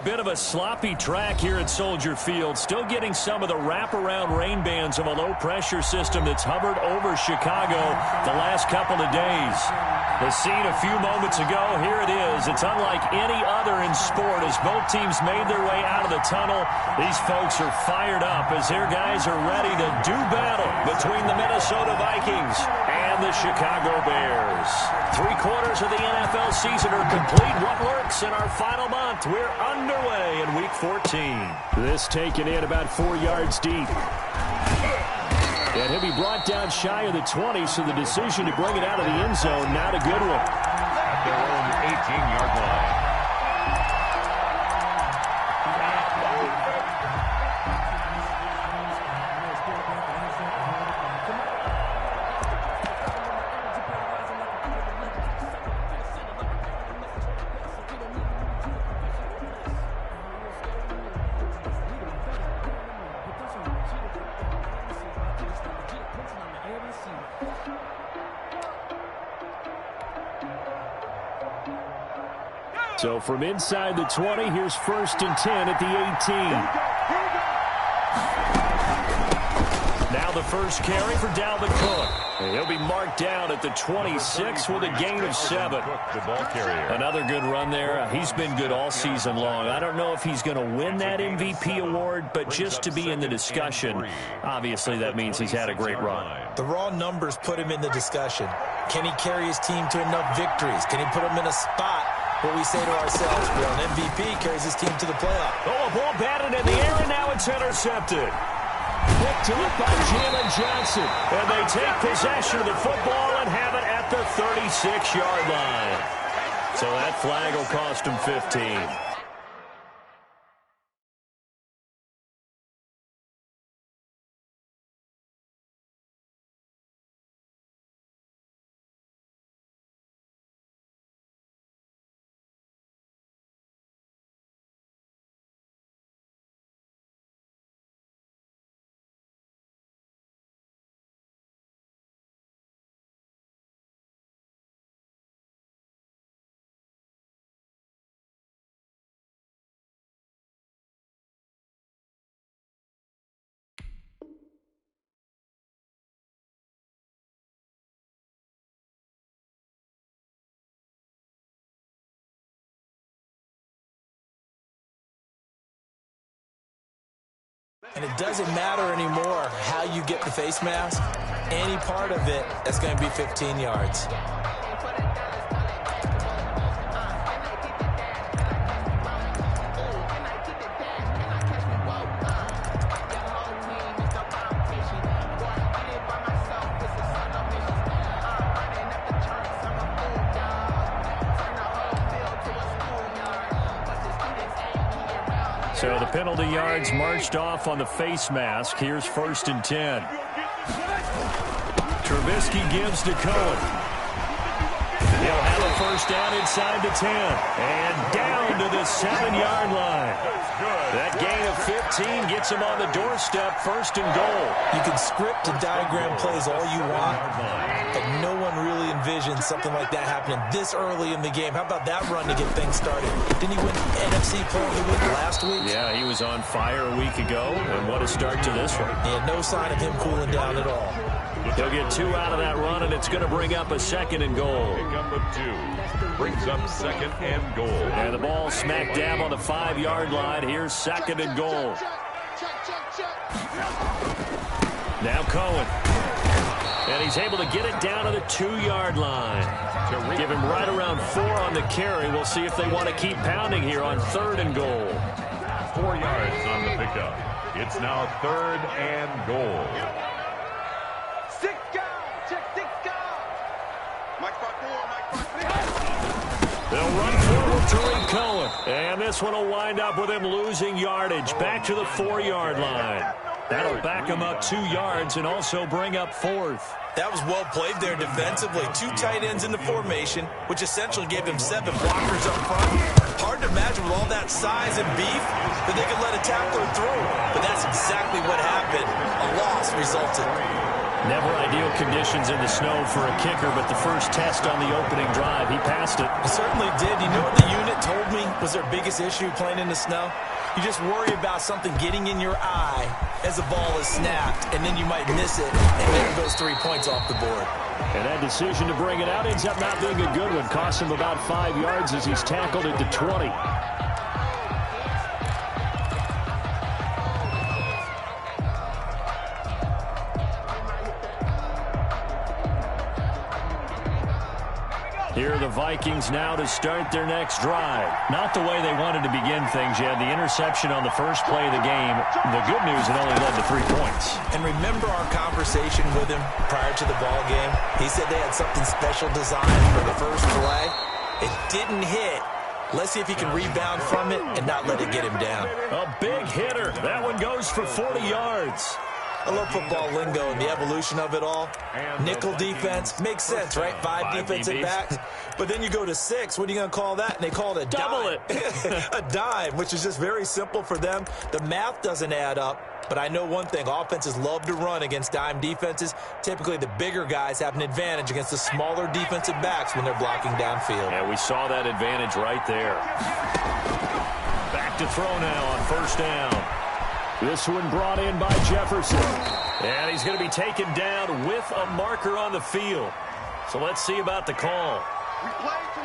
bit of a sloppy track here at Soldier Field. Still getting some of the wraparound rain bands of a low-pressure system that's hovered over Chicago the last couple of days. The scene a few moments ago, here it is. It's unlike any other in sport as both teams made their way out of the tunnel. These folks are fired up as their guys are ready to do battle between the Minnesota Vikings and the Chicago Bears. 3/4 of the NFL season are complete. What lurks in our final month? We're underway in Week 14. This taken in about 4 yards deep. And he'll be brought down shy of the 20, so the decision to bring it out of the end zone, not a good one. At their own 18-yard line. So from inside the 20, here's 1st and 10 at the 18. Now the first carry for Dalvin Cook. And he'll be marked down at the 26 with a gain of 7. Another good run there. He's been good all season long. I don't know if he's going to win that MVP award, but just to be in the discussion, obviously that means he's had a great run. The raw numbers put him in the discussion. Can he carry his team to enough victories? Can he put him in a spot where we say to ourselves, well, an MVP carries his team to the playoff? Oh, a ball batted in the air, and now it's intercepted. Picked up by Jalen Johnson. And they take possession of the football and have it at the 36-yard line. So that flag will cost him 15. And it doesn't matter anymore how you get the face mask. Any part of it, that's going to be 15 yards. So the penalty yards marched off on the face mask. Here's 1st and 10. Trubisky gives to Cohen. He'll have a first down inside the 10. And down to the 7-yard line. That gain of 15 gets him on the doorstep, 1st and goal. You can script and diagram plays all you want, but no one really envisioned something like that happening this early in the game. How about that run to get things started? Didn't he win NFC Player of the Week last week? Yeah, he was on fire a week ago, and what a start to this one. He had no sign of him cooling down at all. He'll get 2 out of that run, and it's going to bring up a 2nd and goal. Pick up of 2. Brings up 2nd and goal. And the ball smack dab on the 5-yard line. Here's 2nd and goal. Now Cohen. And he's able to get it down to the 2-yard line. Give him right around 4 on the carry. We'll see if they want to keep pounding here on 3rd and goal. 4 yards on the pickup. It's now 3rd and goal. They'll run forward to Tariq Cohen. And this one will wind up with him losing yardage back to the 4-yard line. That'll back him up 2 yards and also bring up 4th. That was well played there defensively. 2 tight ends in the formation, which essentially gave him 7 blockers up front. Hard to imagine with all that size and beef that they could let a tackler through. But that's exactly what happened. A loss resulted. Never ideal conditions in the snow for a kicker, but the first test on the opening drive, he passed it. He certainly did. You know what the unit told me was their biggest issue playing in the snow? You just worry about something getting in your eye as the ball is snapped, and then you might miss it, and there goes 3 points off the board. And that decision to bring it out ends up not being a good one. Cost him about 5 yards as he's tackled at the 20. Here are the Vikings now to start their next drive. Not the way they wanted to begin things. You had the interception on the first play of the game. The good news, it only led to 3 points. And remember our conversation with him prior to the ball game? He said they had something special designed for the first play. It didn't hit. Let's see if he can rebound from it and not let it get him down. A big hitter. That one goes for 40 yards. I love football lingo and the evolution of it all. Nickel defense makes sense, right? 5 defensive backs. But then you go to 6. What are you going to call that? And they call it a double dime. A dime, which is just very simple for them. The math doesn't add up. But I know one thing. Offenses love to run against dime defenses. Typically, the bigger guys have an advantage against the smaller defensive backs when they're blocking downfield. Yeah, we saw that advantage right there. Back to throw now on first down. This one brought in by Jefferson. And he's going to be taken down with a marker on the field. So let's see about the call.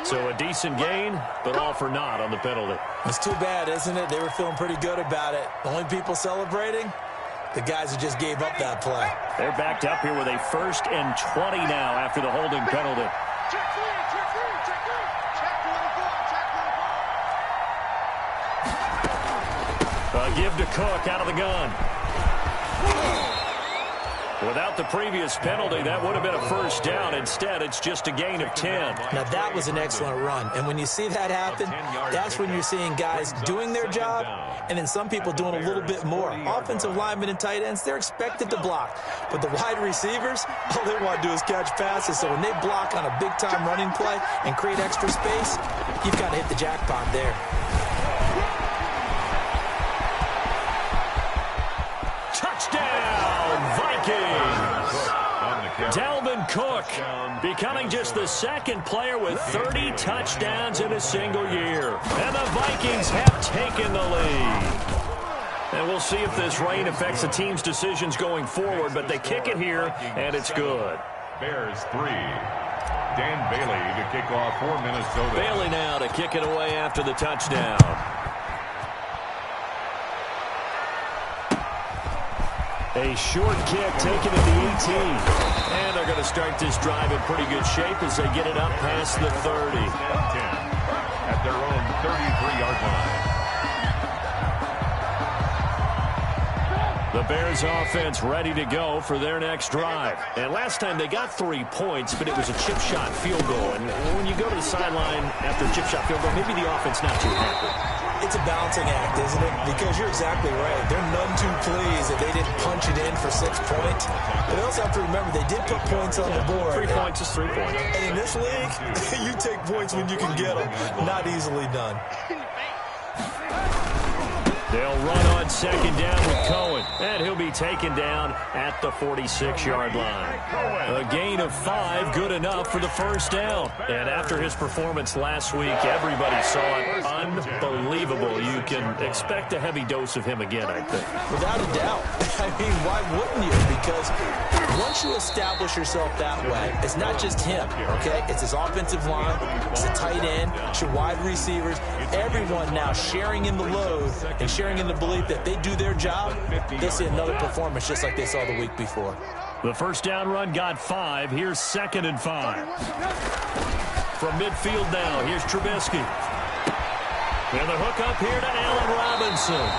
So a decent gain, but all for naught on the penalty. It's too bad, isn't it? They were feeling pretty good about it. The only people celebrating, the guys who just gave up that play. They're backed up here with a 1st and 20 now after the holding penalty. Give to Cook out of the gun. Without the previous penalty, that would have been a first down. Instead, it's just a gain of 10. Now, that was an excellent run. And when you see that happen, that's when you're seeing guys doing their job and then some people doing a little bit more. Offensive linemen and tight ends, they're expected to block. But the wide receivers, all they want to do is catch passes. So when they block on a big-time running play and create extra space, you've got to hit the jackpot there. Dalvin Cook becoming just the 2nd player with 30 touchdowns in a single year. And the Vikings have taken the lead. And we'll see if this rain affects the team's decisions going forward, but they kick it here, and it's good. Bears 3. Dan Bailey to kick off for Minnesota. Bailey now to kick it away after the touchdown. A short kick taken at the 18. And they're going to start this drive in pretty good shape as they get it up past the 30. 10 at their own 33-yard line. The Bears offense ready to go for their next drive. And last time they got 3 points, but it was a chip shot field goal. And when you go to the sideline after a chip shot field goal, maybe the offense not too happy. It's a balancing act, isn't it? Because you're exactly right. They're none too pleased that they didn't punch it in for 6 points. But they also have to remember they did put points on the board. 3 points is 3 points. And in this league, you take points when you can get them. Not easily done. They'll run on 2nd down with Cohen. And he'll be taken down at the 46-yard line. A gain of 5, good enough for the first down. And after his performance last week, everybody saw it. Unbelievable. You can expect a heavy dose of him again, I think. Without a doubt. I mean, why wouldn't you? Because once you establish yourself that way, it's not just him, okay? It's his offensive line, it's the tight end, it's your wide receivers, everyone now sharing in the load and sharing in the belief that they do their job, they'll see another performance just like they saw the week before. The first down run got 5. Here's 2nd and 5. From midfield now, here's Trubisky. And the hook up here to Allen Robinson.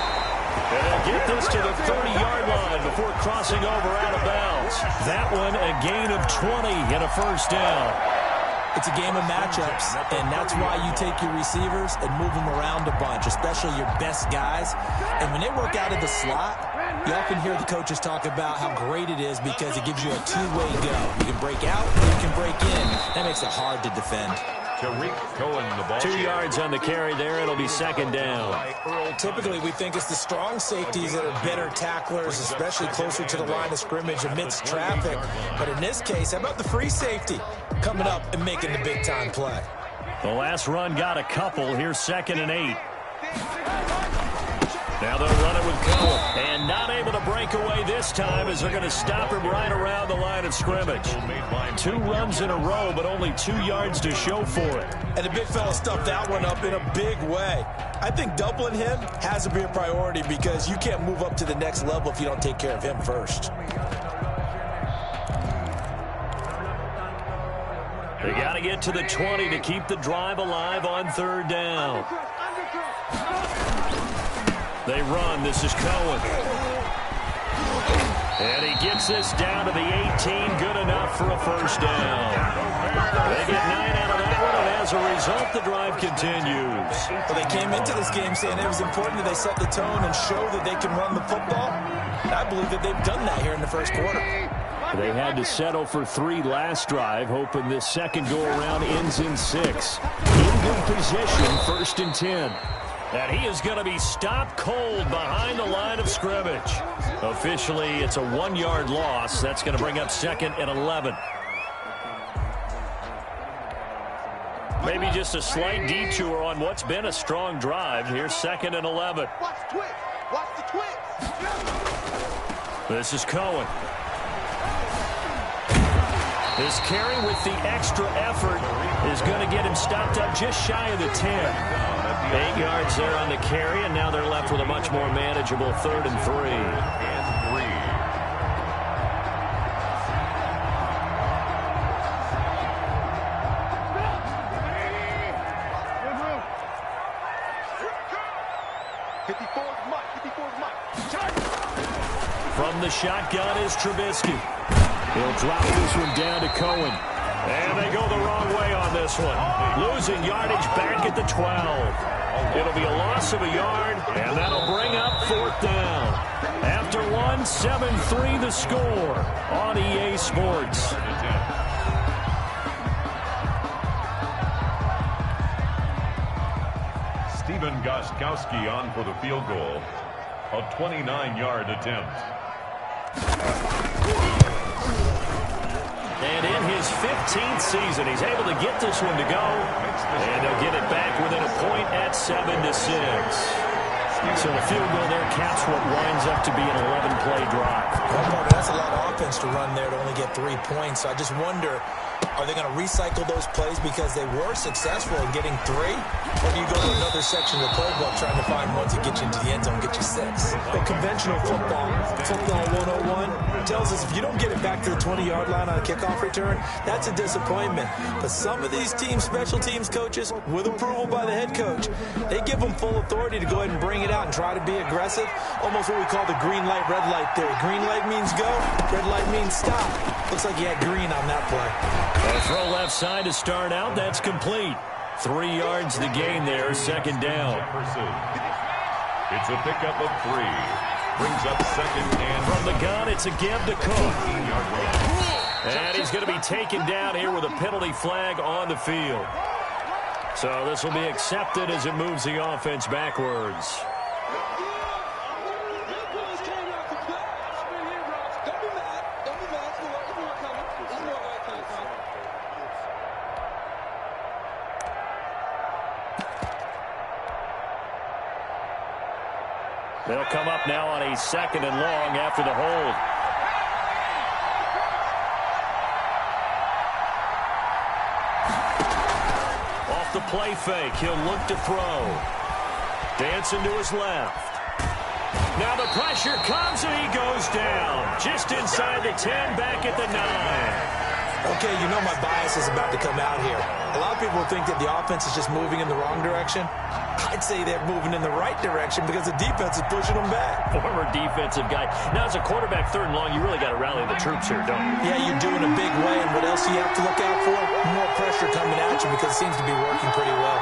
And they'll get this to the 30-yard line before crossing over out of bounds. That one a gain of 20 and a first down. It's a game of matchups, and that's why you take your receivers and move them around a bunch, especially your best guys. And when they work out of the slot, You often hear the coaches talk about how great it is because it gives you a two-way go. You can break out, or you can break in. That makes it hard to defend. Cohen, the ball. 2 yards on the carry there. It'll be second down. Typically, we think it's the strong safeties that are better tacklers, especially closer to the line of scrimmage amidst traffic. But in this case, how about the free safety coming up and making the big-time play? The last run got a couple. Here's 2nd and 8. Now they'll run it with Cohen. And not able to break away this time as they're going to stop him right around the line of scrimmage. 2 runs in a row, but only 2 yards to show for it. And the big fella stuffed that one up in a big way. I think doubling him has to be a priority because you can't move up to the next level if you don't take care of him first. They got to get to the 20 to keep the drive alive on 3rd down. They run. This is Cohen. And he gets this down to the 18. Good enough for a first down. They get 9 out of that one, and as a result, the drive continues. Well, they came into this game saying it was important that they set the tone and show that they can run the football. And I believe that they've done that here in the first quarter. They had to settle for 3 last drive, hoping this second go-around ends in 6. In good position, 1st and 10. And he is going to be stopped cold behind the line of scrimmage. Officially, it's a 1-yard loss. That's going to bring up 2nd and 11. Maybe just a slight detour on what's been a strong drive. Here's 2nd and 11. Watch the twist. Watch the twist. This is Cohen. This carry with the extra effort is going to get him stopped up just shy of the 10. 8 yards there on the carry, and now they're left with a much more manageable 3rd and 3. From the shotgun is Trubisky. He'll drop this one down to Cohen. And they go the wrong way on this one. Losing yardage back at the 12. It'll be a loss of a yard, and that'll bring up 4th down. After 1, 7-3 the score on EA Sports. Stephen Gostkowski on for the field goal. A 29-yard attempt. And in his 15th season, he's able to get this one to go. And they'll get it back within a point at 7-6. So the field goal there caps what winds up to be an 11-play drive. That's a lot of offense to run there to only get 3 points. So I just wonder, are they going to recycle those plays because they were successful in getting 3? Or do you go to another section of the playbook trying to find ones that get you into the end zone and get you 6? But conventional football 101, tells us if you don't get it back to the 20-yard line on a kickoff return, that's a disappointment. But some of these teams, special teams coaches, with approval by the head coach, they give them full authority to go ahead and bring it out and try to be aggressive. Almost what we call the green light, red light theory. Green light means go, red light means stop. Looks like you had green on that play. A throw left side to start out. That's complete. 3 yards the gain there. 2nd down. It's a pickup of 3. Brings up 2nd and from the gun. It's a give to Cook. And he's going to be taken down here with a penalty flag on the field. So this will be accepted as it moves the offense backwards. They'll come up now on a 2nd and long after the hold. Off the play fake, he'll look to throw. Dancing to his left. Now the pressure comes and he goes down. Just inside the 10, back at the 9. Okay, you know my bias is about to come out here. A lot of people think that the offense is just moving in the wrong direction. I'd say they're moving in the right direction because the defense is pushing them back. Former defensive guy. Now, as a quarterback, 3rd and long, you really got to rally the troops here, don't you? Yeah, you're doing a big way, and what else do you have to look out for? More pressure coming at you because it seems to be working pretty well.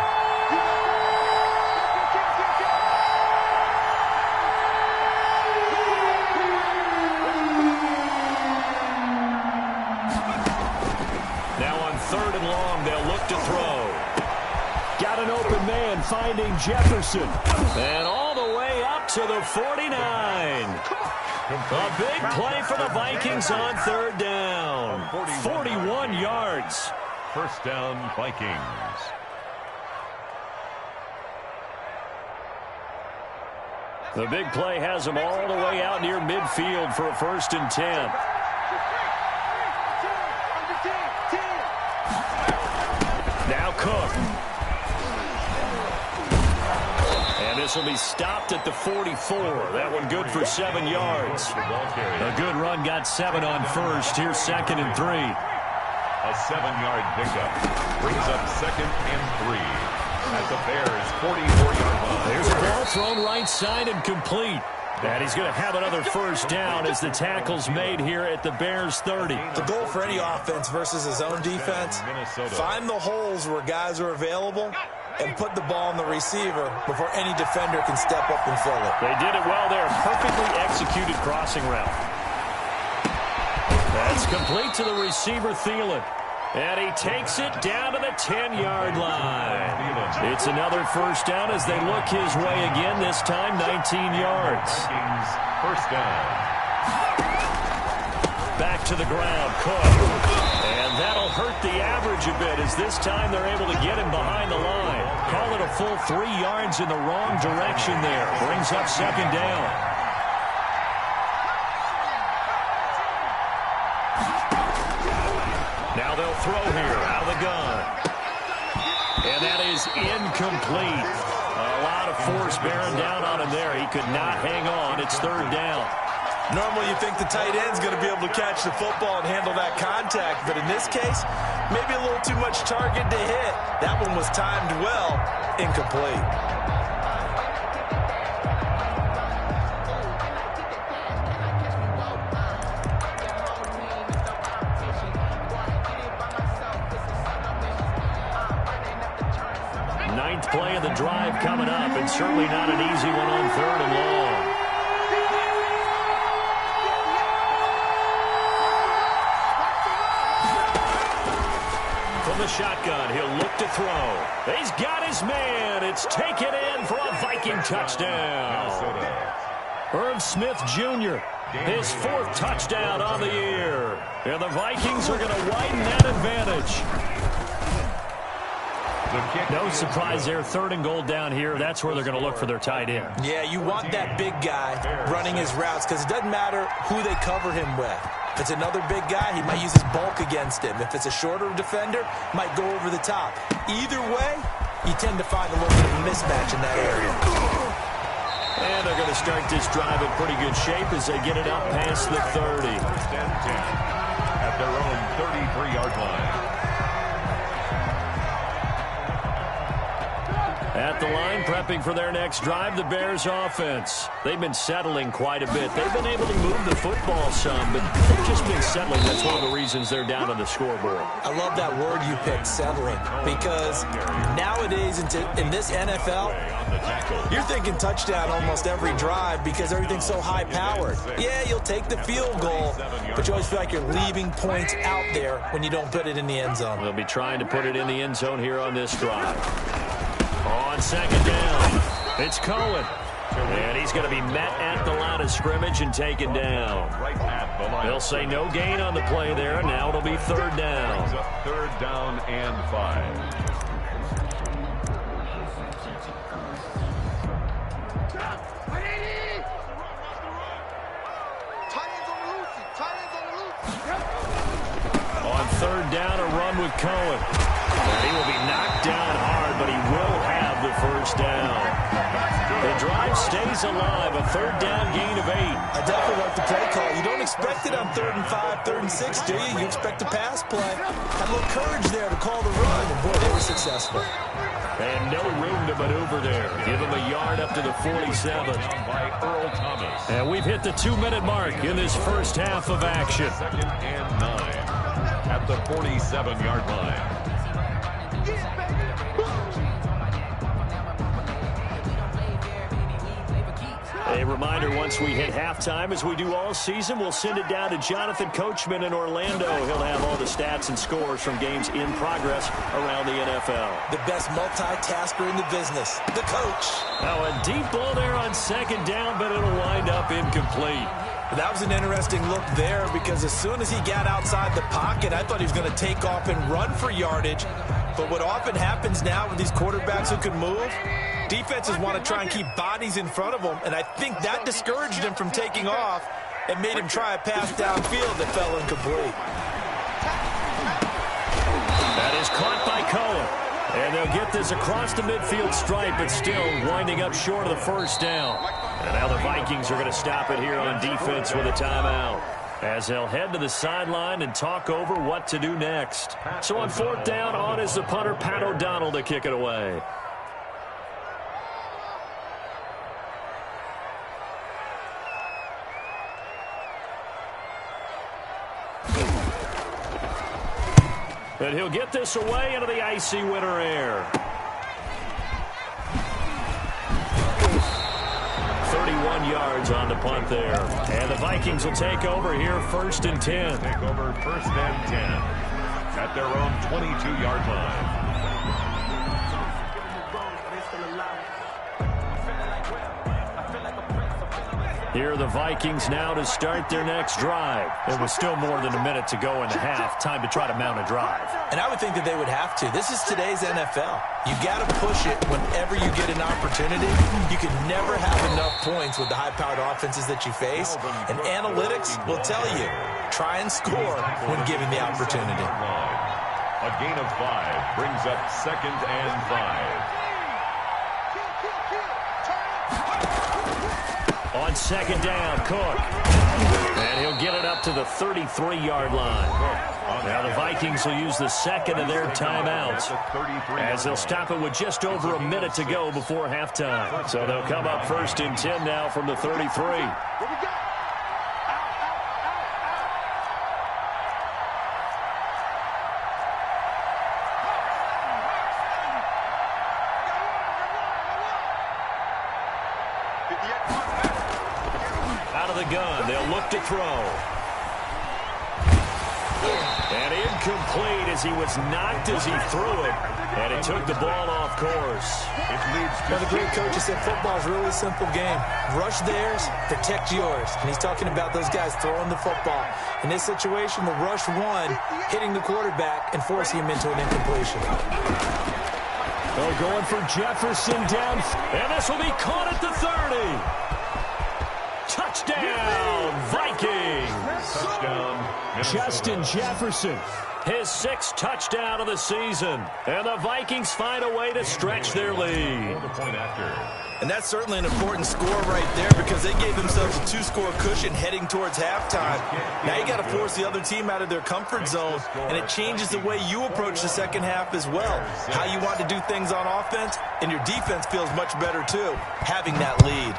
Got an open man finding Jefferson. And all the way up to the 49. A big play for the Vikings on third down. 41 yards. First down, Vikings. The big play has them all the way out near midfield for a 1st and 10. Now Cook. And this will be stopped at the 44. That one good for 7 yards. A good run got 7 on first. Here's 2nd and 3. A 7-yard pickup brings up 2nd and 3 at the Bears' 44-yard line. There's a ball thrown right side and complete. And he's going to have another 1st down as the tackle's made here at the Bears' 30. The goal for any offense versus his own defense, find the holes where guys are available and put the ball on the receiver before any defender can step up and fill it. They did it well there. Perfectly executed crossing route. That's complete to the receiver, Thielen. And he takes it down to the 10-yard line. It's another 1st down as they look his way again, this time 19 yards. First down. Back to the ground, Cook. And that'll hurt the average a bit as this time they're able to get him behind the line. Call it a full 3 yards in the wrong direction there. Brings up 2nd down. Now they'll throw here out of the gun. And that is incomplete. A lot of force bearing down on him there. He could not hang on. It's 3rd down. Normally you think the tight end's going to be able to catch the football and handle that contact, but in this case, maybe a little too much target to hit. That one was timed well, incomplete. Ninth play of the drive coming up, and certainly not an easy one on 3rd and long. From the shotgun, he'll look to throw. He's got his man. It's taken in for a Viking touchdown. Irv Smith Jr., his 4th touchdown on the year. And the Vikings are going to widen that advantage. No surprise there. 3rd and goal down here. That's where they're going to look for their tight end. Yeah, you want that big guy running his routes because it doesn't matter who they cover him with. If it's another big guy, he might use his bulk against him. If it's a shorter defender, might go over the top. Either way, you tend to find a little bit of a mismatch in that area. And they're going to start this drive in pretty good shape as they get it up past the 30. At their own 33-yard line. At the line, prepping for their next drive, the Bears offense. They've been settling quite a bit. They've been able to move the football some, but they've just been settling. That's one of the reasons they're down on the scoreboard. I love that word you picked, settling, because nowadays in this NFL, you're thinking touchdown almost every drive because everything's so high-powered. Yeah, you'll take the field goal, but you always feel like you're leaving points out there when you don't put it in the end zone. They'll be trying to put it in the end zone here on this drive. On 2nd down, it's Cohen. And he's going to be met at the line of scrimmage and taken down. They'll say no gain on the play there. Now it'll be 3rd down. 3rd down and 5. On 3rd down, a run with Cohen. And he will be knocked down hard, but he will have the 1st down. The drive stays alive. A 3rd down gain of 8. I definitely like the play call. You don't expect it on 3rd and 5, 3rd and 6, do you? You expect a pass play. Had a little courage there to call the run, and boy, they were successful. And no room to maneuver there. Give him a yard up to the 47. By Earl Thomas. And we've hit the 2-minute mark in this first half of action. 2nd and 9 at the 47-yard line. A reminder. reminder, once we hit halftime, as we do all season, we'll send it down to Jonathan Coachman in Orlando. He'll have all the stats and scores from games in progress around the NFL. The best multitasker in the business, the coach. Now a deep ball there on second down, but it'll wind up incomplete. That was an interesting look there because as soon as he got outside the pocket, I thought he was going to take off and run for yardage. But what often happens now with these quarterbacks who can move, defenses want to try and keep bodies in front of them, and I think that discouraged him from taking off and made him try a pass downfield that fell incomplete. That is caught by Cohen. And they'll get this across the midfield stripe, but still winding up short of the first down. And now the Vikings are going to stop it here on defense with a timeout, as they'll head to the sideline and talk over what to do next. So on fourth down, on is the punter, Pat O'Donnell, to kick it away. And he'll get this away into the icy winter air. 31 yards on the punt there. And the Vikings will take over here, 1st and 10. Take over 1st and 10 at their own 22-yard line. Here are the Vikings now to start their next drive. There was still more than a minute to go in the half. Time to try to mount a drive. And I would think that they would have to. This is today's NFL. You got to push it whenever you get an opportunity. You can never have enough points with the high-powered offenses that you face. And analytics will tell you, try and score when given the opportunity. A gain of 5 brings up 2nd and 5. On second down, Cook. And he'll get it up to the 33-yard line. Now the Vikings will use the second of their timeouts, as they'll stop it with just over a minute to go before halftime. So they'll come up 1st and 10 now from the 33. Gun. They'll look to throw. And incomplete as he was knocked as he threw it. And it took the ball off course. Well, the great coach said football is really a simple game. Rush theirs, protect yours. And he's talking about those guys throwing the football. In this situation, the rush one, hitting the quarterback and forcing him into an incompletion. They're going for Jefferson down. And this will be caught at the 30. Touchdown, Vikings! Touchdown, Justin Jefferson, his 6th touchdown of the season. And the Vikings find a way to stretch their lead. And that's certainly an important score right there because they gave themselves a 2-score cushion heading towards halftime. Now you got to force the other team out of their comfort zone, and it changes the way you approach the second half as well. How you want to do things on offense, and your defense feels much better too, having that lead.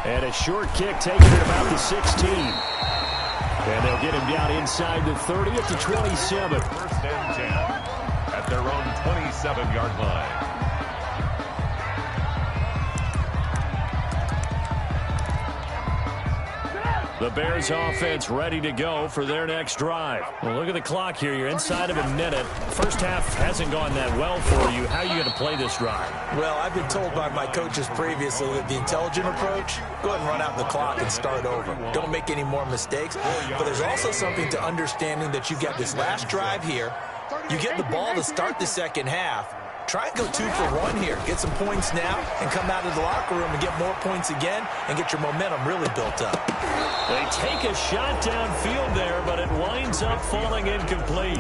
And a short kick taken at about the 16. And they'll get him down inside the 30 at the 27. 1st and 10 at their own 27-yard line. The Bears offense ready to go for their next drive. Well, look at the clock here. You're inside of a minute. First half hasn't gone that well for you. How are you going to play this drive? Well, I've been told by my coaches previously that the intelligent approach, go ahead and run out the clock and start over. Don't make any more mistakes. But there's also something to understanding that you got this last drive here. You get the ball to start the second half. Try and go 2 for 1 here. Get some points now and come out of the locker room and get more points again and get your momentum really built up. They take a shot downfield there, but it winds up falling incomplete.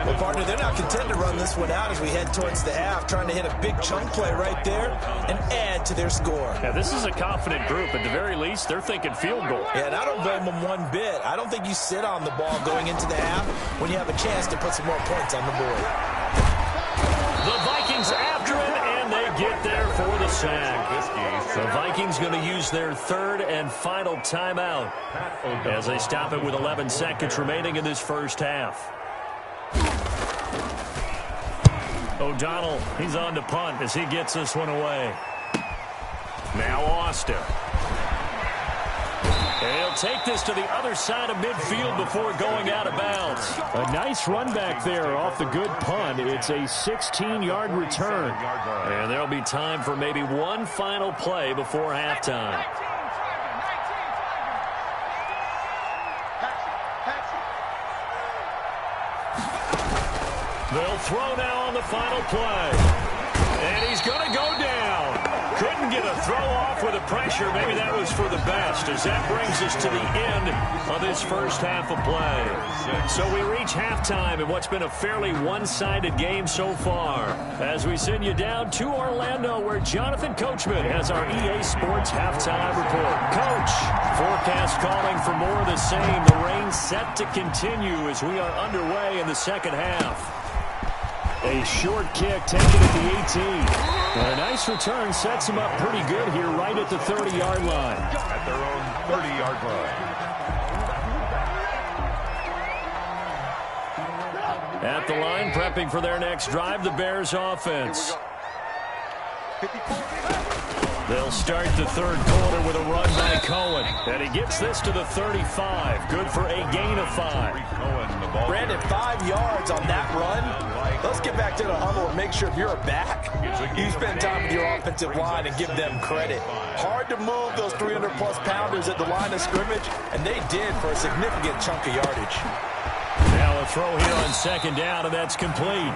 Well, partner, they're not content to run this one out as we head towards the half, trying to hit a big chunk play right there and add to their score. Yeah, this is a confident group. At the very least, they're thinking field goal. Yeah, and I don't blame them one bit. I don't think you sit on the ball going into the half when you have a chance to put some more points on the board. The Vikings after him, and they get there for the sack. The Vikings going to use their 3rd and final timeout as they stop it with 11 seconds remaining in this first half. O'Donnell, he's on to punt as he gets this one away. Now Austin. He'll take this to the other side of midfield before going out of bounds. A nice run back there off the good punt. It's a 16-yard return. And there'll be time for maybe one final play before halftime. They'll throw now on the final play. And he's going to go down. Couldn't get a throw off with the pressure. Maybe that was for the best, as that brings us to the end of this first half of play. So we reach halftime in what's been a fairly one-sided game so far, as we send you down to Orlando, where Jonathan Coachman has our EA Sports halftime report. Coach, forecast calling for more of the same. The rain set to continue as we are underway in the second half. A short kick taken at the 18. And a nice return sets him up pretty good here right at the 30-yard line. At their own 30-yard line. At the line, prepping for their next drive, the Bears offense. They'll start the third quarter with a run by Cohen. And he gets this to the 35. Good for a gain of 5. Brandon, 5 yards on that run. Let's get back to the huddle and make sure if you're a back, you spend time with your offensive line and give them credit. Hard to move those 300-plus pounders at the line of scrimmage, and they did for a significant chunk of yardage. Now a throw here on second down, and that's complete.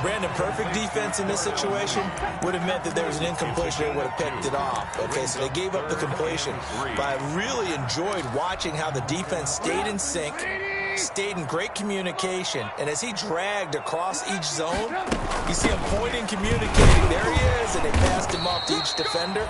Brandon, perfect defense in this situation would have meant that there was an incompletion that would have picked it off. Okay, so they gave up the completion. But I really enjoyed watching how the defense stayed in sync, stayed in great communication, and as he dragged across each zone, you see him pointing, communicating. There he is, and they passed him off to each defender.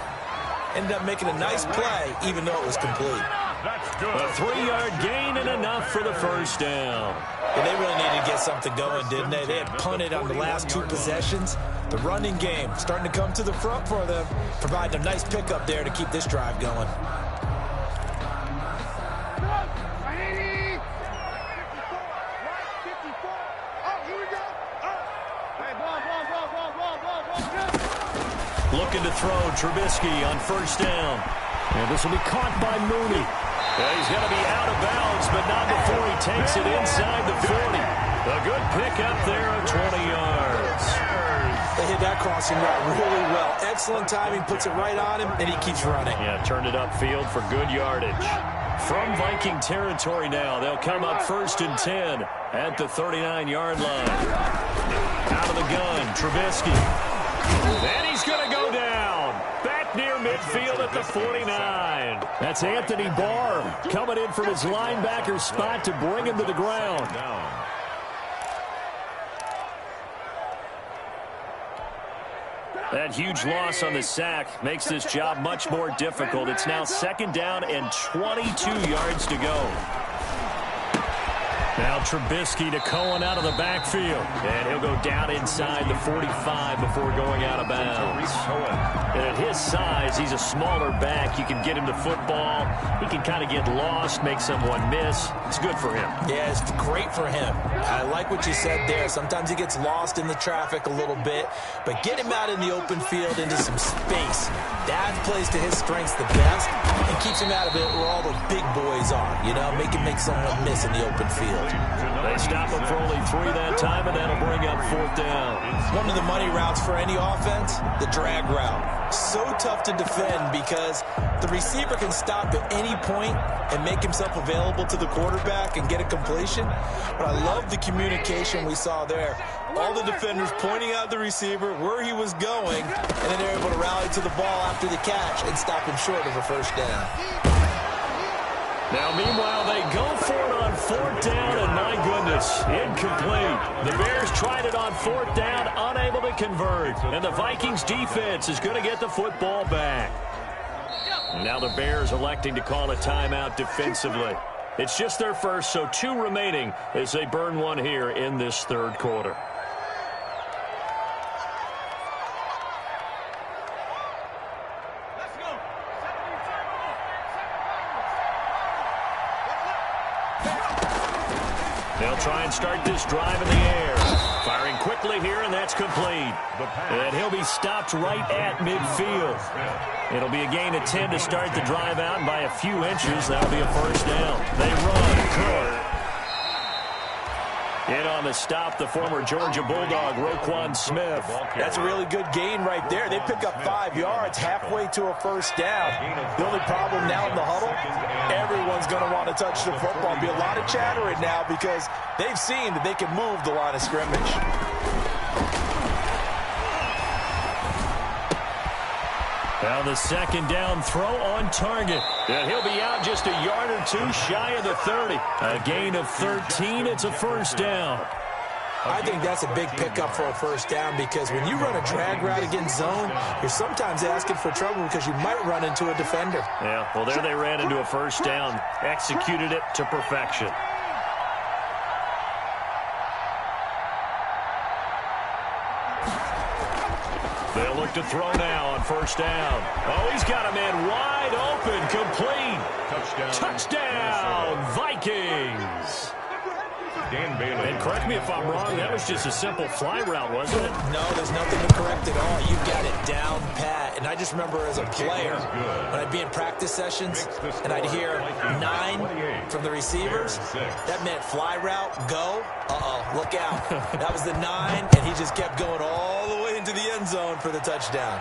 Ended up making a nice play, even though it was complete. A 3-yard gain and enough for the first down. And they really needed to get something going, didn't they? They had punted on the last 2 possessions. The running game starting to come to the front for them, providing a nice pickup there to keep this drive going. Looking to throw, Trubisky on first down. And this will be caught by Mooney. Yeah, he's going to be out of bounds, but not before he takes it inside the 40. A good pickup there of 20 yards. They hit that crossing route really well. Excellent timing, puts it right on him, and he keeps running. Yeah, turned it upfield for good yardage. From Viking territory now, they'll come up 1st and 10 at the 39-yard line. Out of the gun, Trubisky. And he's going to go down. Back near midfield at the 49. That's Anthony Barr coming in from his linebacker spot to bring him to the ground. That huge loss on the sack makes this job much more difficult. It's now 2nd down and 22 yards to go. Now Trubisky to Cohen out of the backfield. And he'll go down inside the 45 before going out of bounds. And at his size, he's a smaller back. You can get him to football. He can kind of get lost, make someone miss. It's good for him. Yeah, it's great for him. I like what you said there. Sometimes he gets lost in the traffic a little bit. But get him out in the open field into some space. That plays to his strengths the best and keeps him out of it where all the big boys are. You know, make someone miss in the open field. They stop him for only 3 that time, and that'll bring up 4th down. One of the money routes for any offense, the drag route. So tough to defend because the receiver can stop at any point and make himself available to the quarterback and get a completion. But I love the communication we saw there. All the defenders pointing out the receiver where he was going, and then they're able to rally to the ball after the catch and stop him short of a first down. Now, meanwhile, they go for it on 4th down, and my goodness, incomplete. The Bears tried it on 4th down, unable to convert. And the Vikings defense is going to get the football back. Now the Bears electing to call a timeout defensively. It's just their first, so 2 remaining as they burn one here in this 3rd quarter. They'll try and start this drive in the air. Firing quickly here, and that's complete. And he'll be stopped right at midfield. It'll be a gain of 10 to start the drive out, and by a few inches, that'll be a first down. They run. Cook. In on the stop, the former Georgia Bulldog, Roquan Smith. That's a really good gain right there. They pick up 5 yards halfway to a first down. The only problem now in the huddle, everyone's going to want to touch the football. There'll be a lot of chatter right now because they've seen that they can move the line of scrimmage. Now the second down throw on target. And he'll be out just a yard or two shy of the 30. A gain of 13. It's a first down. I think that's a big pickup for a first down because when you run a drag route against zone, you're sometimes asking for trouble because you might run into a defender. Yeah, well, there they ran into a first down. Executed it to perfection. They'll look to throw now on first down. Oh, he's got a man wide open, complete. Touchdown, Vikings. Dan Bailey. And correct me if I'm wrong, that was just a simple fly route, wasn't it? No, there's nothing to correct at all. You've got it down pat. And I just remember as a player, when I'd be in practice sessions and I'd hear 9 from the receivers, that meant fly route, go. Look out. That was the 9, and he just kept going all the way into the end zone for the touchdown.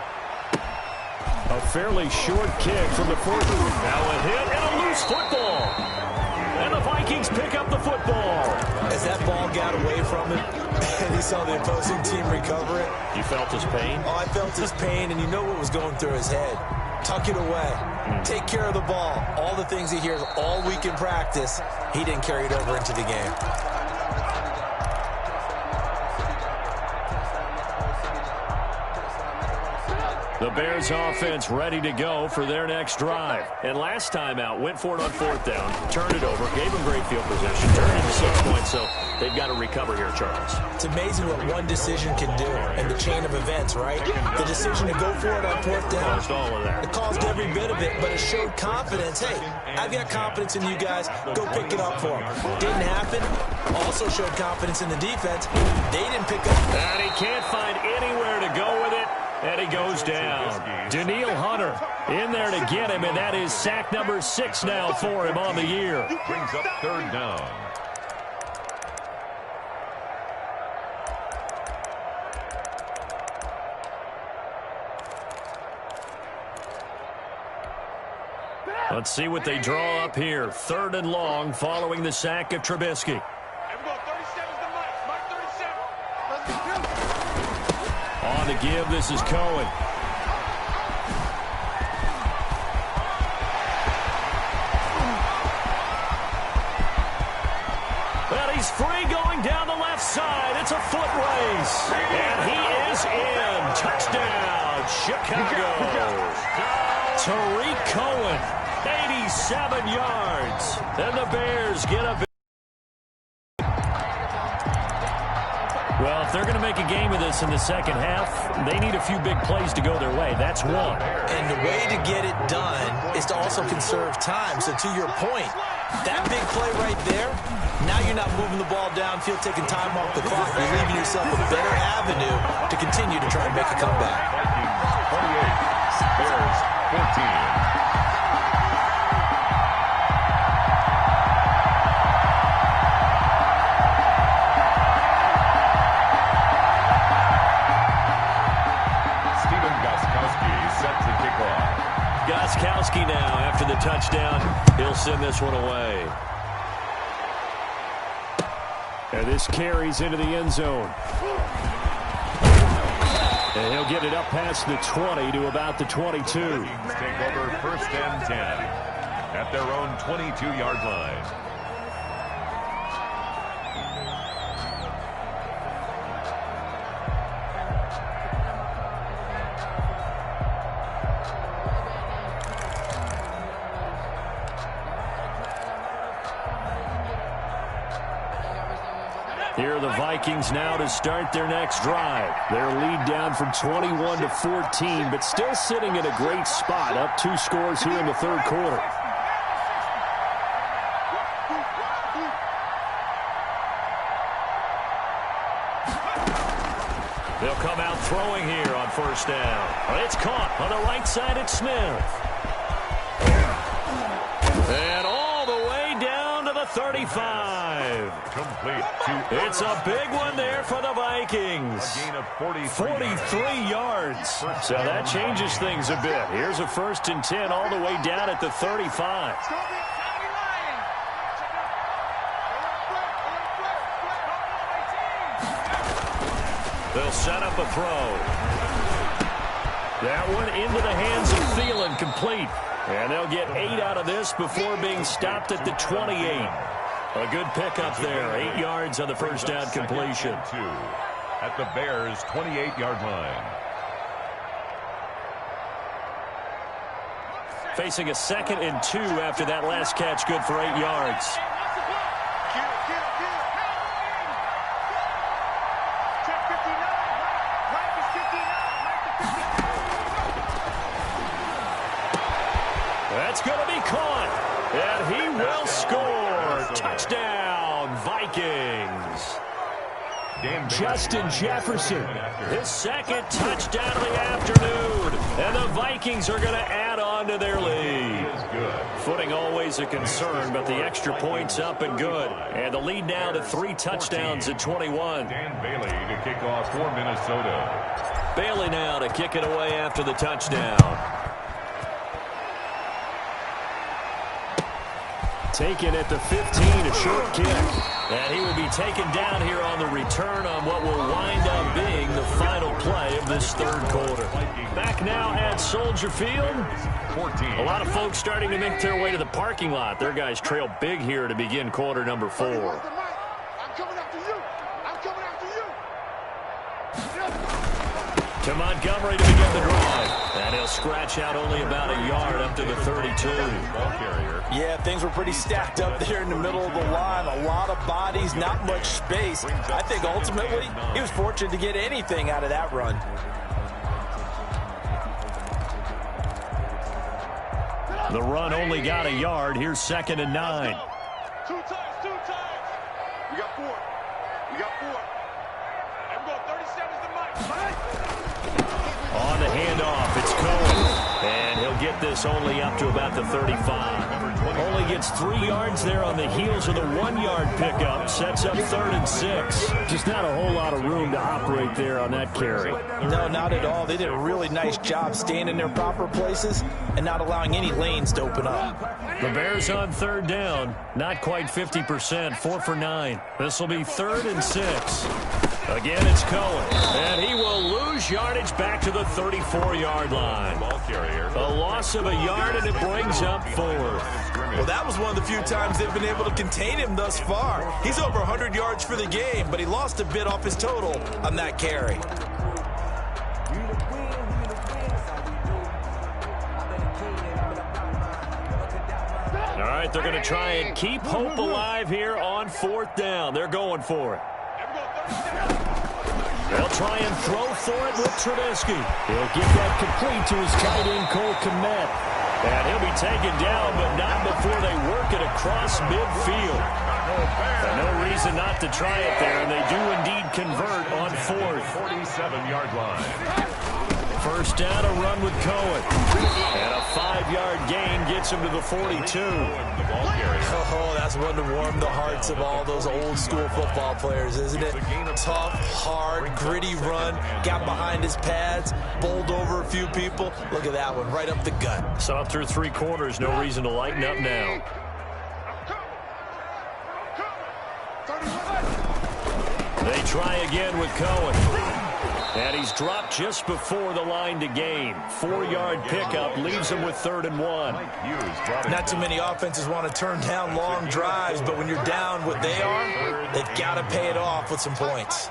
A fairly short kick from the 40. Now a hit and a loose football. And the Vikings pick up the football. As that ball got away from him, and he saw the opposing team recover it. You felt his pain? Oh, I felt his pain, and you know what was going through his head. Tuck it away. Take care of the ball. All the things he hears all week in practice, he didn't carry it over into the game. The Bears offense ready to go for their next drive. And last time out, went for it on fourth down, turned it over, gave them great field position, turned it into 6 points, so they've got to recover here, Charles. It's amazing what one decision can do in the chain of events, right? The decision to go for it on fourth down, Caused all of that. it caused every bit of it, but it showed confidence. Hey, I've got confidence in you guys. Go pick it up for them. Didn't happen. Also showed confidence in the defense. They didn't pick up. And he can't find anywhere to go with it. And he goes down. Daniil Hunter in there to get him, and that is sack number 6 now for him on the year. Brings up third down. Let's see what they draw up here. 3rd and long following the sack of Trubisky. On the give, this is Cohen. Well, he's free going down the left side. It's a foot race. And he is in. Touchdown, Chicago. Tariq Cohen, 87 yards. And the Bears get a... Well, if they're going to make a game of this in the second half, they need a few big plays to go their way. That's one. And the way to get it done is to also conserve time. So to your point, that big play right there, now you're not moving the ball downfield, taking time off the clock. You're leaving yourself a better avenue to continue to try and make a comeback. 28, Bears 14. Gostkowski now after the touchdown. He'll send this one away. And this carries into the end zone. And he'll get it up past the 20 to about the 22. Take over 1st and 10 at their own 22-yard line. Here are the Vikings now to start their next drive. Their lead down from 21 to 14, but still sitting in a great spot, up 2 scores here in the 3rd quarter. They'll come out throwing here on first down. It's caught on the right side at Smith. And all the way down to the 35. It's a big one there for the Vikings. A gain of 43 yards. So that changes things a bit. Here's a 1st and 10 all the way down at the 35. They'll set up a throw. That one into the hands of Thielen, complete. And they'll get 8 out of this before being stopped at the 28. A good pickup there. 8 yards on the first down completion. At the Bears' 28-yard line. Facing a 2nd and 2 after that last catch, good for 8 yards. That's going to be caught, and he will score. Touchdown, Vikings. Justin Jefferson, his 2nd touchdown of the afternoon, and the Vikings are going to add on to their lead. Footing always a concern, but the extra points up and good, and the lead now to 3 touchdowns at 21. Dan Bailey to kick off for Minnesota. Bailey now to kick it away after the touchdown. Taken at the 15, a short kick. And he will be taken down here on the return on what will wind up being the final play of this 3rd quarter. Back now at Soldier Field. A lot of folks starting to make their way to the parking lot. Their guys trail big here to begin quarter number 4. To Montgomery to begin the drive. And he'll scratch out only about a yard up to the 32. Yeah, things were pretty stacked up there in the middle of the line. A lot of bodies, not much space. I think ultimately he was fortunate to get anything out of that run. The run only got a yard. Here's 2nd and 9. Two times. We got 4. I'm going 37 to Mike. On the handoff, it's Cohen. And he'll get this only up to about the 35. Only gets 3 yards there on the heels of the 1-yard pickup. Sets up 3rd and 6. Just not a whole lot of room to operate there on that carry. No, not at all. They did a really nice job staying in their proper places and not allowing any lanes to open up. The Bears on 3rd down. Not quite 50%. 4 for 9. This will be 3rd and 6. Again, it's Cohen. And he will lose yardage back to the 34-yard line. A loss of a yard, and it brings up 4th. Well, that was one of the few times they've been able to contain him thus far. He's over 100 yards for the game, but he lost a bit off his total on that carry. All right, they're going to try and keep hope alive here on 4th down. They're going for it. They'll try and throw for it with Trubisky. He'll get that complete to his tight end, Cole Kmet. And he'll be taken down, but not before they work it across midfield. And no reason not to try it there, and they do indeed convert on 4th. 47-yard line. First down, a run with Cohen. And a 5-yard gain gets him to the 42. Oh, that's one to warm the hearts of all those old-school football players, isn't it? Tough, hard, gritty run. Got behind his pads, bowled over a few people. Look at that one, right up the gut. So through 3 quarters, no reason to lighten up now. They try again with Cohen. And he's dropped just before the line to gain. 4-yard pickup leaves him with 3rd and 1. Not too many offenses want to turn down long drives, but when you're down what they are, they've got to pay it off with some points.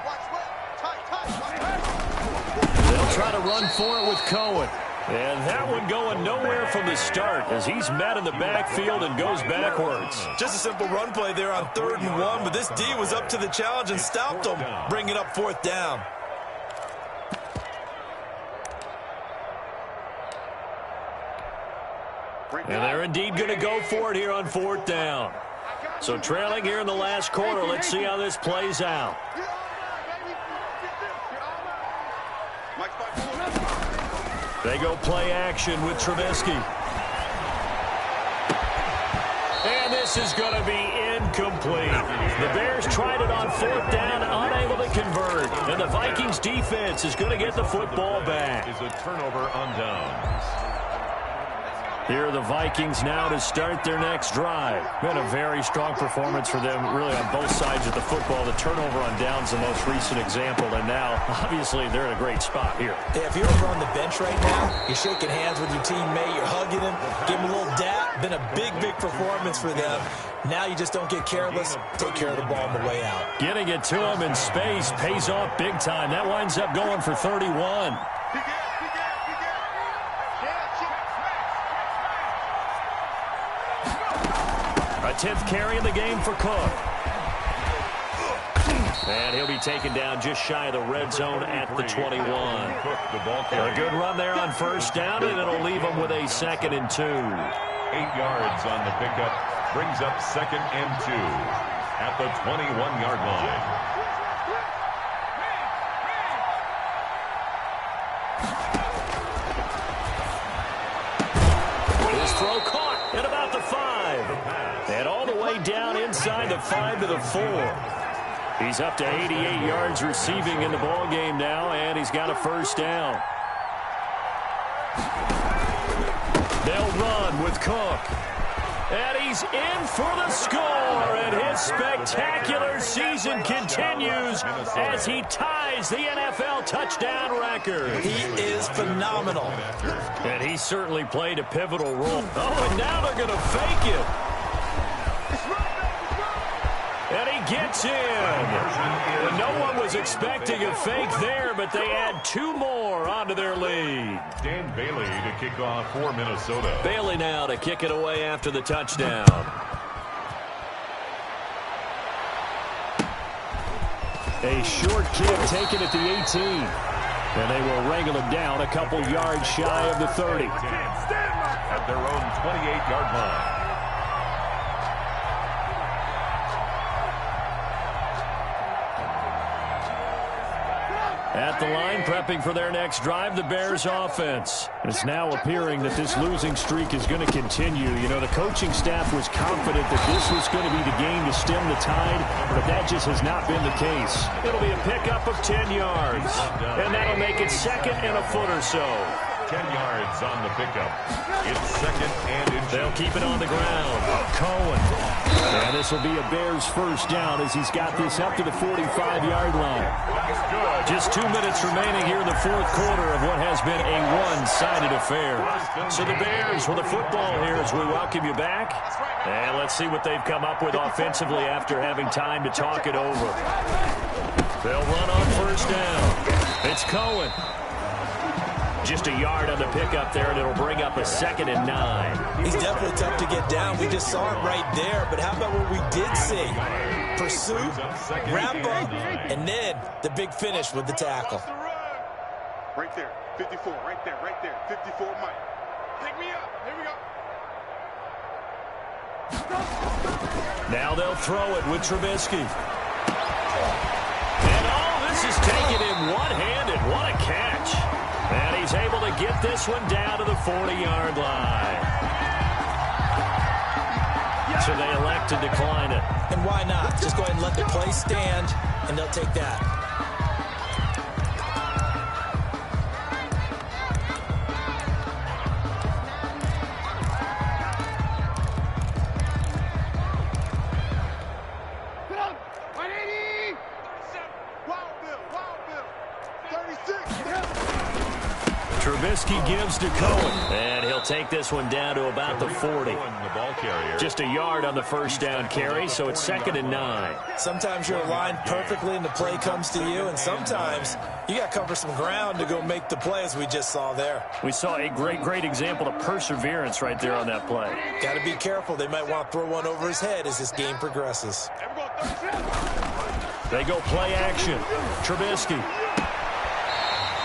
They'll try to run for it with Cohen. And that one going nowhere from the start as he's met in the backfield and goes backwards. Just a simple run play there on 3rd and 1, but this D was up to the challenge and stopped him, bringing up 4th down. And they're indeed going to go for it here on 4th down. So trailing here in the last quarter, let's see how this plays out. They go play action with Trubisky. And this is going to be incomplete. The Bears tried it on 4th down, unable to convert. And the Vikings defense is going to get the football back. Is a turnover on downs. Here are the Vikings now to start their next drive. Been a very strong performance for them, really, on both sides of the football. The turnover on downs, the most recent example, and now, obviously, they're in a great spot here. Yeah, if you're over on the bench right now, you're shaking hands with your teammate, you're hugging him, give him a little dap. Been a big, big performance for them. Now you just don't get careless. Take care of the ball on the way out. Getting it to him in space pays off big time. That winds up going for 31. A 10th carry in the game for Cook. And he'll be taken down just shy of the red zone at the 21. A good run there on 1st down, and it'll leave them with a 2nd and 2. 8 yards on the pickup. Brings up 2nd and 2 at the 21-yard line. His throw caught at about the 5. And all the way down inside the 5 to the 4. He's up to 88 yards receiving in the ball game now, and he's got a 1st down. They'll run with Cook. And he's in for the score, and his spectacular season continues as he ties the NFL touchdown record. He is phenomenal. And he certainly played a pivotal role. Oh, and now they're going to fake it. And he gets in. And no one was expecting a fake there, but they add 2 more onto their lead. Dan Bailey to kick off for Minnesota. Bailey now to kick it away after the touchdown. A short kick taken at the 18. And they will wrangle him down a couple yards shy of the 30. At their own 28-yard line. At the line, prepping for their next drive, the Bears offense. It's now appearing that this losing streak is going to continue. You know, the coaching staff was confident that this was going to be the game to stem the tide, but that just has not been the case. It'll be a pickup of 10 yards, and that'll make it 2nd and a foot or so. 10 yards on the pickup. It's 2nd and inches. They'll keep it on the ground. Cohen. And this will be a Bears 1st down as he's got this up to the 45-yard line. Just 2 minutes remaining here in the 4th quarter of what has been a one-sided affair. So the Bears with the football here as we welcome you back. And let's see what they've come up with offensively after having time to talk it over. They'll run on 1st down. It's Cohen. Just a yard on the pickup there, and it'll bring up a 2nd and 9. He's definitely tough to get down. We just saw it right there. But how about what we did see? Pursuit, wrap up, and then the big finish with the tackle. Right there, 54, right there, 54, Mike. Pick me up, here we go. Now they'll throw it with Trubisky. And all this is taken in one-handed. What a catch. And he's able to get this one down to the 40-yard line. So they elect to decline it. And why not? Just go ahead and let the play stand, and they'll take that. Trubisky gives to Cohen, and he'll take this one down to about the 40. Just a yard on the 1st down carry, so it's 2nd and 9. Sometimes you're aligned perfectly and the play comes to you, and sometimes you got to cover some ground to go make the play, as we just saw there. We saw a great example of perseverance right there on that play. Got to be careful. They might want to throw one over his head as this game progresses. They go play action. Trubisky.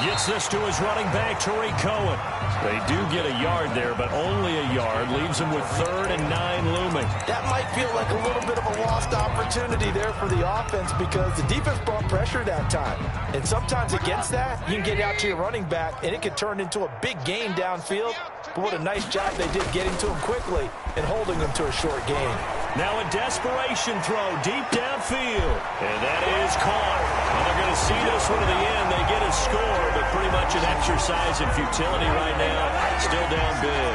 Gets this to his running back, Tariq Cohen. They do get a yard there, but only a yard. Leaves him with 3rd and 9 looming. That might feel like a little bit of a lost opportunity there for the offense because the defense brought pressure that time. And sometimes against that, you can get out to your running back, and it can turn into a big gain downfield. But what a nice job they did getting to him quickly and holding him to a short gain. Now a desperation throw deep downfield. And that is caught. And they're going to see this one to the end. They get a score, but pretty much an exercise in futility right now. Still down big.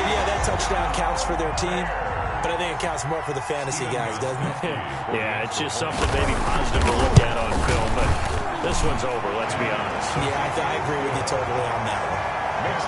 Yeah, that touchdown counts for their team. But I think it counts more for the fantasy guys, doesn't it? Yeah, it's just something maybe positive to look at on film. But this one's over, let's be honest. Yeah, I agree with you totally on that one.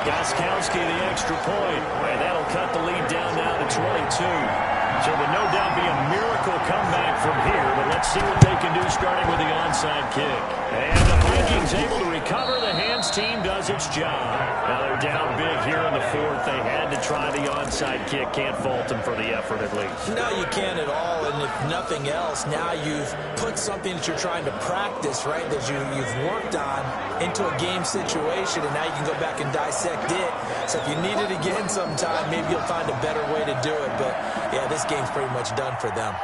Gostkowski, the extra point. And that'll cut the lead down now to 22. So it would no doubt be a miracle comeback from here, but let's see what they can do starting with the onside kick. And the Vikings able to recover. The hands team does its job. Now they're down big here in the 4th. They had to try the onside kick. Can't fault them for the effort at least. No, you can't at all, and if nothing else, now you've put something that you're trying to practice, right, that you've worked on into a game situation, and now you can go back and dissect it. So if you need it again sometime, maybe you'll find a better way to do it, but yeah, this game's pretty much done for them.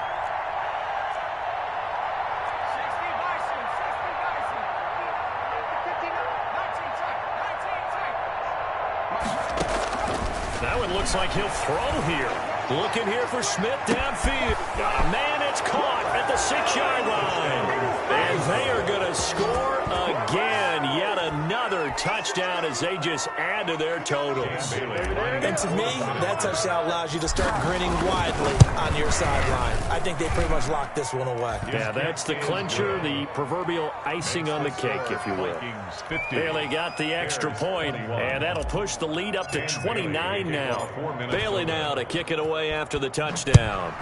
Now it looks like he'll throw here. Looking here for Smith downfield. Got a man, it's caught at the 6-yard line. And they are going to score again. Yet another touchdown as they just add to their totals. And to me, that touchdown allows you to start grinning widely on your sideline. I think they pretty much locked this one away. Yeah, that's the clincher, the proverbial icing on the cake, if you will. Bailey got the extra point, and that'll push the lead up to 29 now. Bailey now to kick it away after the touchdown.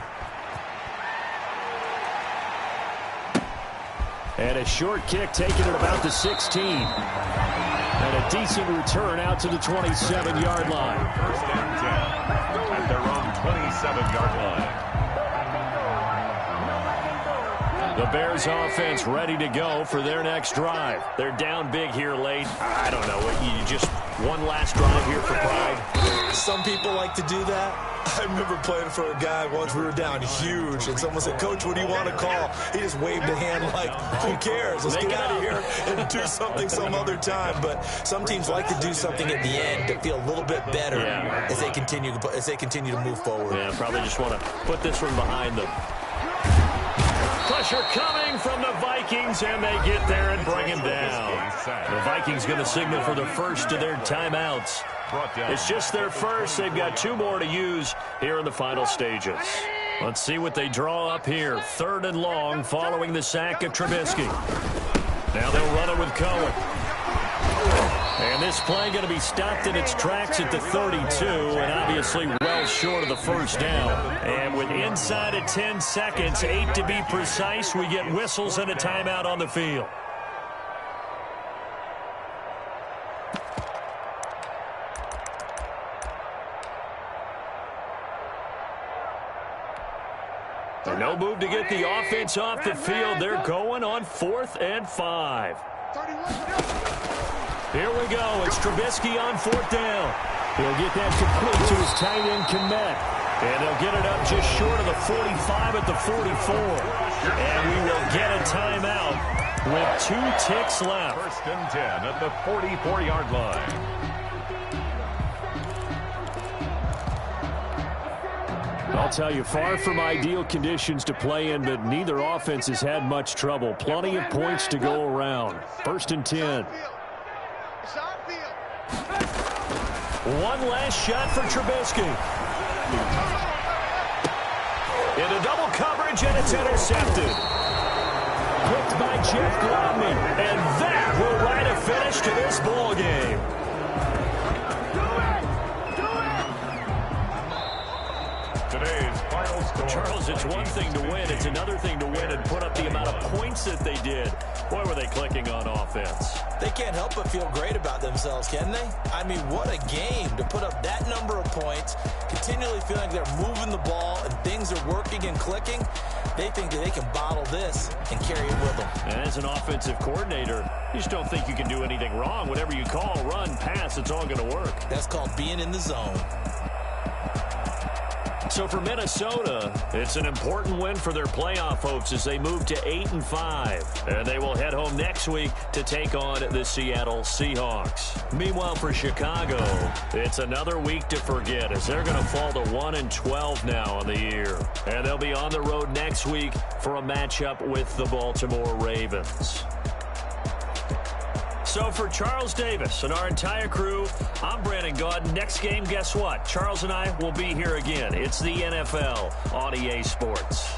And a short kick taken at about the 16. And a decent return out to the 27-yard line. 1st and 10 at their own 27-yard line. The Bears offense ready to go for their next drive. They're down big here late. I don't know. You just one last drive here for pride. Some people like to do that. I remember playing for a guy once. We were down huge, and someone said, "Coach, what do you want to call?" He just waved a hand like, "Who cares? Let's get out of here and do something some other time." But some teams like to do something at the end to feel a little bit better as they continue to move forward. Yeah, probably just want to put this one behind them. Pressure coming from the Vikings, and they get there and bring him down. The Vikings going to signal for the first of their timeouts. It's just their first. They've got 2 more to use here in the final stages. Let's see what they draw up here. 3rd and long following the sack of Trubisky. Now they'll run it with Cohen. And this play going to be stopped in its tracks at the 32, and obviously well short of the first down. And with inside of 10 seconds, 8 to be precise, we get whistles and a timeout on the field. No move to get the offense off the field. They're going on 4th and 5. Here we go. It's Trubisky on 4th down. He'll get that complete to his tight end, Kmet. And they'll get it up just short of the 45 at the 44. And we will get a timeout with 2 ticks left. 1st and 10 at the 44-yard line. I'll tell you, far from ideal conditions to play in, but neither offense has had much trouble. Plenty of points to go around. 1st and 10. One last shot for Trubisky. Into double coverage, and it's intercepted. Picked by Jeff Gladney. And that will write a finish to this ball game. Today's final score. Charles, it's one thing to win. It's another thing to win and put up the amount of points that they did. Boy, were they clicking on offense. They can't help but feel great about themselves, can they? I mean, what a game to put up that number of points, continually feeling like they're moving the ball and things are working and clicking. They think that they can bottle this and carry it with them. And as an offensive coordinator, You just don't think you can do anything wrong. Whatever you call, run, pass, it's all going to work. That's called being in the zone. So for Minnesota, it's an important win for their playoff hopes as they move to 8-5. And they will head home next week to take on the Seattle Seahawks. Meanwhile, for Chicago, it's another week to forget as they're going to fall to 1-12 now on the year. And they'll be on the road next week for a matchup with the Baltimore Ravens. So for Charles Davis and our entire crew, I'm Brandon Gaudin. Next game, guess what? Charles and I will be here again. It's the NFL on EA Sports.